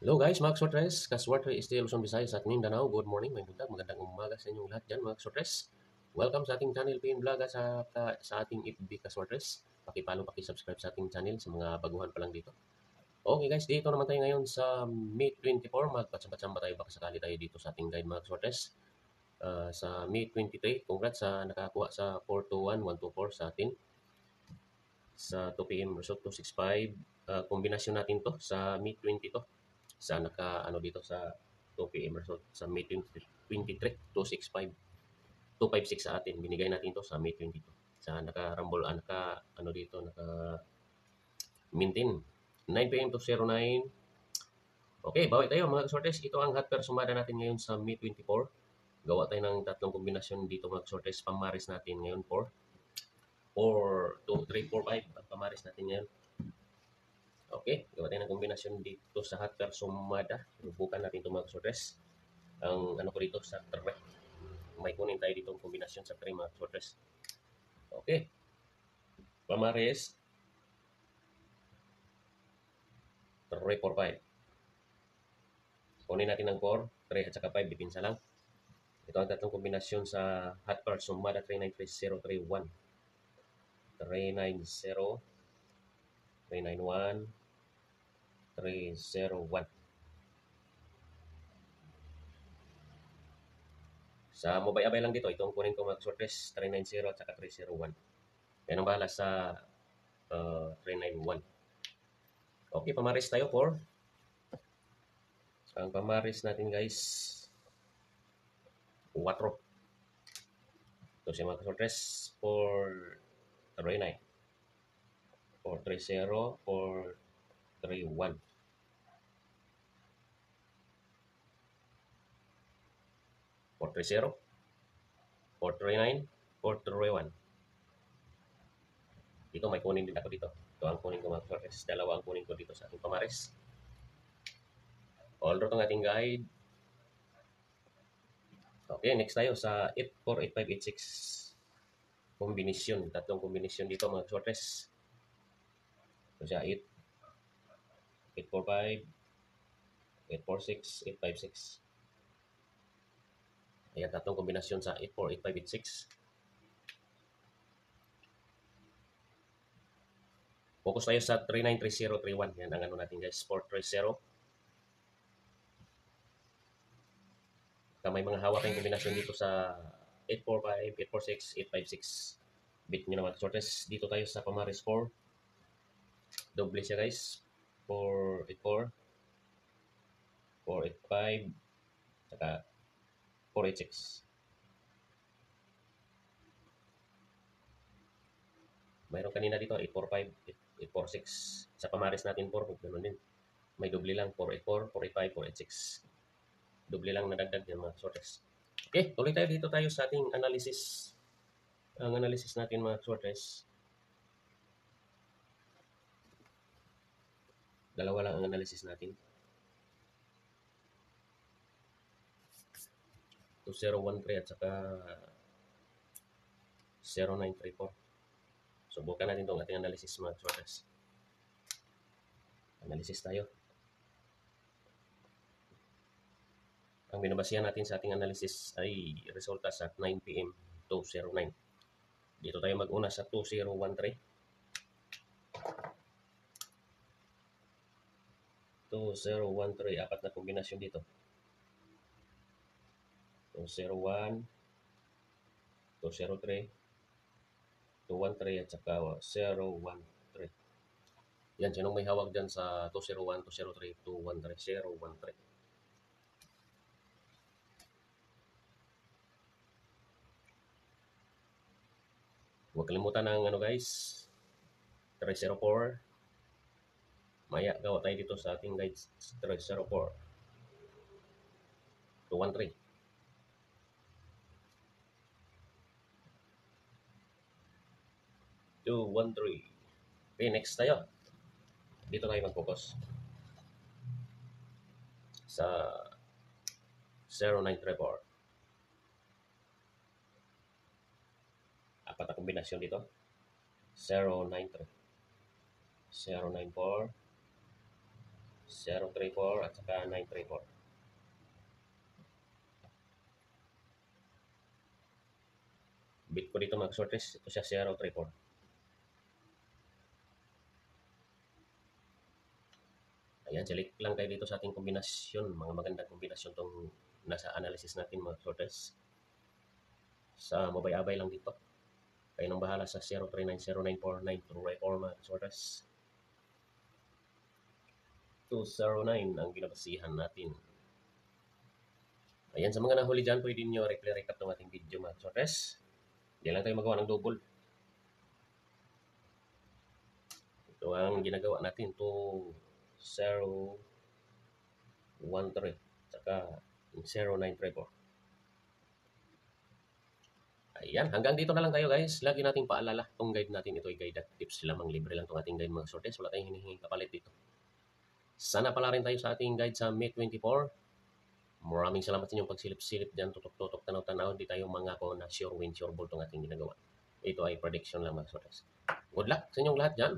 Hello guys, mga Sortres. Kaswerte is the Luzon, Visayas at Mindanao. Good morning, may bundag. Magandang umaga sa inyong lahat dyan, mga Sortres. Welcome sa ating channel, PN Vlog at sa ating FB Kaswortres. Pakipalo, pakisubscribe sa ating channel sa mga baguhan pa lang dito. Okay guys, dito naman tayo ngayon sa May 24. Magpatsamba tayo, baka sakali tayo dito sa ating guide, mga Sortres. Sa May 23, congrats sa nakakuha sa 421, 124 sa atin. Sa 2 p.m. result 265. Kombinasyon natin to sa May 20 to. Sa naka dito sa 2 p.m. result sa May 23, 265. 256 sa atin. Binigay natin to sa May 22. Sa naka-rumble, dito, naka-maintain. 9 p.m. to 09. Okay, bawi tayo mga sortes. Ito ang hot pair sumada natin ngayon sa May 24. Gawa tayo ng tatlong kombinasyon dito mga sortes. Pamaris natin ngayon 4. 4, 2, 3, 4, 5. Ang pamaris natin ngayon. Okay, gawa tayo ng kombinasyon dito sa hot pair sumada. Subukan natin ito mga sortes. Ang ko dito sa 3. May kunin tayo dito ang kombinasyon sa 3 mga sortes. Okay. Pamares. 3, 4, 5. Kunin natin ang 4, 3 at saka 5. Dipinsa lang. Ito ang tatlong kombinasyon sa hot pair sumada 393031. 390, 391, 301. Sa mobile-abay lang dito, itong kunin ko mga sortes 390 at saka 301. Yan ang bahala sa 391. Okay, pamaris tayo 4. Ang pamaris natin guys, 4. Ito siya mga sortes, 439. 430, 431. 430, 439, 431. Dito may kunin din ako dito. Ito ang kunin ko mga sortes. Dalawa ang kunin ko dito sa ating pamaris. All itong ating guide. Okay, next tayo sa 84, 85, 86. Kombinasyon. Tatlong kombinasyon dito mga sortes. Ito siya 8, 845, 846, 856. Ayan, tatlong kombinasyon sa 84, 85, 86. Focus tayo sa 393031. Yan ang natin guys. 430. May mga hawak kayong kombinasyon dito sa 845, 846, 856. Bit nyo naman sortes. Dito tayo sa pamaris 4. Doble siya guys. 484, 485, saka 486. Mayroon kanina dito 845, 846. Sa pamaris natin 4, ganoon din. May doble lang 484, 485, 486. Doble lang nadagdag yung mga sortes. Okay, tuloy tayo dito tayo sa ating analysis. Ang analysis natin mga sortes. Dalawa lang ang analysis natin. 2013 at saka 0934. Subukan natin itong ating analysis mga sortes. Analysis tayo. Ang binabasihan natin sa ating analysis ay resulta sa 9 p.m. 209. Dito tayo mag-una sa 2013. 2013, apat na kombinasyon dito. 201, 203, 213 at saka 013. Yan, sinong may hawak dyan sa 201, 203, 213, 013. Huwag kalimutan ng guys, 304. Maya, gawa tayo dito sa ating guides, 304. 213. 213. Okay, next tayo. Dito tayo mag-focus sa 0934. Apat na kombinasyon dito. 093, 094, 034 at saka 934. Bit ko dito mga kasortes, ito siya 034. Ayan, select lang tayo dito sa ating kombinasyon. Mga magandang kombinasyon tong nasa analysis natin mga kasortes. Sa mabay-abay lang dito. Kayo nang bahala sa 0390949 mga kasortes. 209 ang binabasihan natin. Ayan, sa mga nahuli dyan, pwede nyo replay recap ng ating video mga kasortes. Diyan lang tayo magawa ng double. Ito ang ginagawa natin. 2013 saka 0934. Ayan, hanggang dito na lang tayo guys. Lagi nating paalala, itong guide natin, ito ay guide at tips lamang. Libre lang itong ating guide mga kasortes. Wala tayong hinihinging kapalit dito. Sana pala rin tayo sa ating guide sa May 24. Maraming salamat sa inyong pagsilip-silip dyan, tutok-tutok, tanaw-tanaw. Di tayo mangako na sure win, sure ball itong ating ginagawa. Ito ay prediction lang mga kasortes. Good luck sa inyong lahat dyan.